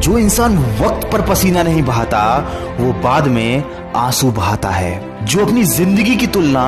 जो इंसान वक्त पर पसीना नहीं बहाता वो बाद में आंसू बहाता है। जो अपनी जिंदगी की तुलना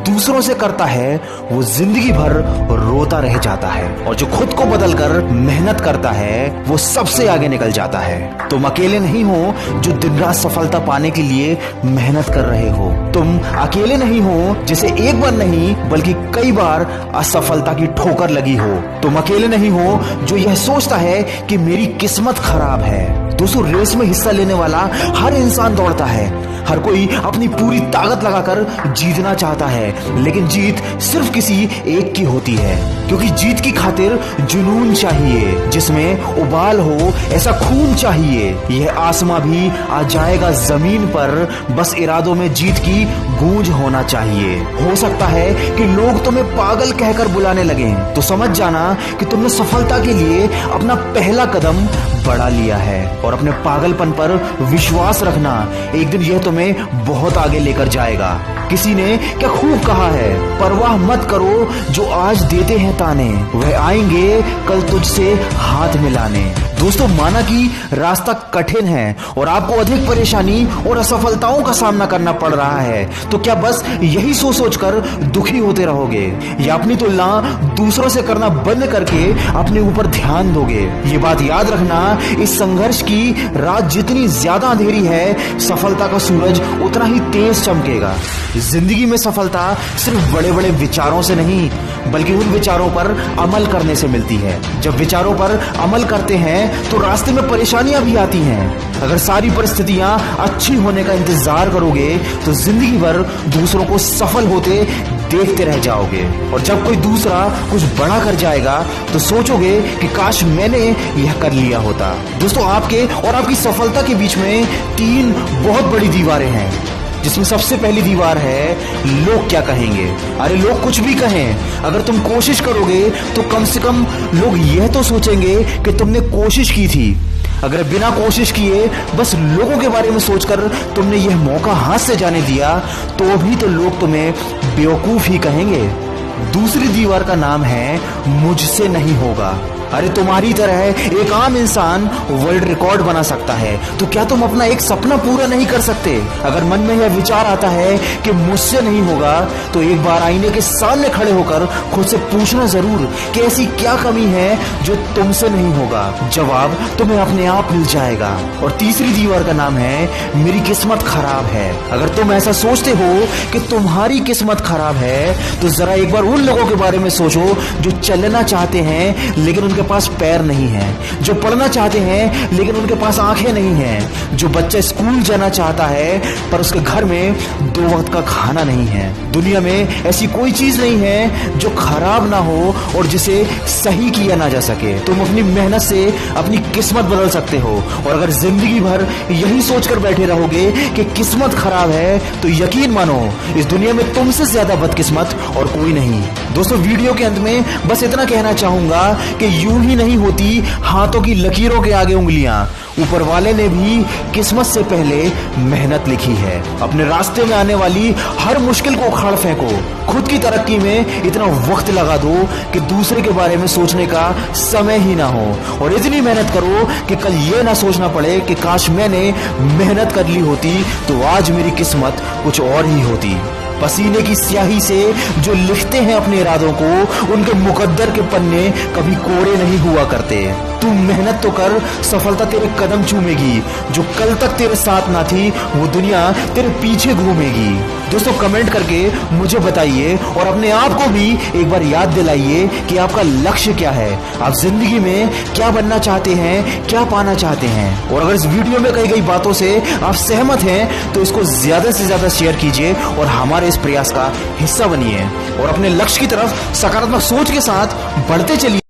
दूसरों से करता है वो जिंदगी भर रोता रह जाता है। और जो खुद को बदलकर मेहनत करता है वो सबसे आगे निकल जाता है। तुम अकेले नहीं हो जो दिन रात सफलता पाने के लिए मेहनत कर रहे हो। तुम अकेले नहीं हो जिसे एक बार नहीं बल्कि कई बार असफलता की ठोकर लगी हो। तुम अकेले नहीं हो जो यह सोचता है कि मेरी किस्मत खराब है। दोस्तों, रेस में हिस्सा लेने वाला हर इंसान दौड़ता है। हर कोई अपनी पूरी ताकत लगाकर जीतना चाहता है, लेकिन जीत सिर्फ किसी एक की होती है। क्योंकि जीत की खातिर जुनून चाहिए, जिसमें उबाल हो ऐसा खून चाहिए। यह आसमां भी आ जाएगा जमीन पर, बस इरादों में जीत की गूंज होना चाहिए। हो सकता है कि लोग तुम्हें पागल कहकर बुलाने लगे, तो समझ जाना कि तुमने सफलता के लिए अपना पहला कदम बढ़ा लिया है। और अपने पागलपन पर विश्वास रखना, एक दिन यह तुम्हें बहुत आगे लेकर जाएगा। किसी ने क्या खूब कहा है, परवाह मत करो जो आज देते हैं ताने, वह आएंगे कल तुझसे हाथ मिलाने। दोस्तों, माना कि रास्ता कठिन है और आपको अधिक परेशानी और असफलताओं का सामना करना पड़ रहा है, तो क्या बस यही सोच कर दुखी होते रहोगे या अपनी तुलना दूसरों से करना बंद करके अपने ऊपर ध्यान दोगे? ये बात याद रखना, इस संघर्ष की रात जितनी ज्यादा अंधेरी है, सफलता का सूरज उतना ही तेज चमकेगा। जिंदगी में सफलता सिर्फ बड़े बड़े विचारों से नहीं बल्कि उन विचारों पर अमल करने से मिलती है। जब विचारों पर अमल करते हैं तो रास्ते में परेशानियां भी आती हैं। अगर सारी परिस्थितियां अच्छी होने का इंतजार करोगे तो जिंदगी भर दूसरों को सफल होते देखते रह जाओगे। और जब कोई दूसरा कुछ बड़ा कर जाएगा तो सोचोगे कि काश मैंने यह कर लिया होता। दोस्तों, आपके और आपकी सफलता के बीच में 3 बहुत बड़ी दीवारें हैं, जिसमें सबसे पहली दीवार है लोग क्या कहेंगे। अरे लोग कुछ भी कहें, अगर तुम कोशिश करोगे तो कम से कम लोग यह तो सोचेंगे कि तुमने कोशिश की थी। अगर बिना कोशिश किए बस लोगों के बारे में सोचकर तुमने यह मौका हाथ से जाने दिया तो भी तो लोग तुम्हें बेवकूफ ही कहेंगे। दूसरी दीवार का नाम है मुझसे नहीं होगा। अरे तुम्हारी तरह एक आम इंसान वर्ल्ड रिकॉर्ड बना सकता है, तो क्या तुम अपना एक सपना पूरा नहीं कर सकते? अगर मन में यह विचार आता है कि मुझसे नहीं होगा तो एक बार आईने के सामने खड़े होकर खुद से पूछना जरूर कि ऐसी क्या कमी है जो तुमसे नहीं होगा। जवाब तुम्हें अपने आप मिल जाएगा। और तीसरी दीवार का नाम है मेरी किस्मत खराब है। अगर तुम ऐसा सोचते हो कि तुम्हारी किस्मत खराब है तो जरा एक बार उन लोगों के बारे में सोचो जो चलना चाहते हैं लेकिन उनके पास पैर नहीं है, जो पढ़ना चाहते हैं लेकिन उनके पास आंखें नहीं हैं, जो बच्चा स्कूल जाना चाहता है पर उसके घर में 2 वक्त का खाना नहीं है। दुनिया में ऐसी कोई चीज नहीं है जो खराब ना हो और जिसे सही किया ना जा सके। तुम अपनी मेहनत से अपनी किस्मत बदल सकते हो। और अगर जिंदगी भर यही सोचकर बैठे रहोगे कि किस्मत खराब है तो यकीन मानो इस दुनिया में तुमसे ज्यादा बदकिस्मत और कोई नहीं। दोस्तों, वीडियो के अंत में बस इतना कहना चाहूंगा कि यूं ही नहीं होती हाथों की लकीरों के आगे उंगलियां। ऊपर वाले ने भी किस्मत से पहले मेहनत लिखी है। अपने रास्ते में आने वाली हर मुश्किल को उखाड़ फेंको। खुद की तरक्की में इतना वक्त लगा दो कि दूसरे के बारे में सोचने का समय ही ना हो। और इतनी मेहनत करो कि कल ये ना सोचना पड़े कि काश मैंने मेहनत कर ली होती तो आज मेरी किस्मत कुछ और ही होती। पसीने की स्याही से जो लिखते हैं अपने इरादों को, उनके मुकद्दर के पन्ने कभी कोरे नहीं हुआ करते। तू मेहनत तो कर, सफलता तेरे कदम चूमेगी। जो कल तक तेरे साथ ना थी वो दुनिया तेरे पीछे घूमेगी। दोस्तों, कमेंट करके मुझे बताइए और अपने आप को भी एक बार याद दिलाइए कि आपका लक्ष्य क्या है, आप जिंदगी में क्या बनना चाहते हैं, क्या पाना चाहते हैं। और अगर इस वीडियो में कही गई बातों से आप सहमत हैं तो इसको ज्यादा से ज्यादा शेयर कीजिए और हमारे इस प्रयास का हिस्सा बनिए और अपने लक्ष्य की तरफ सकारात्मक सोच के साथ बढ़ते चलिए।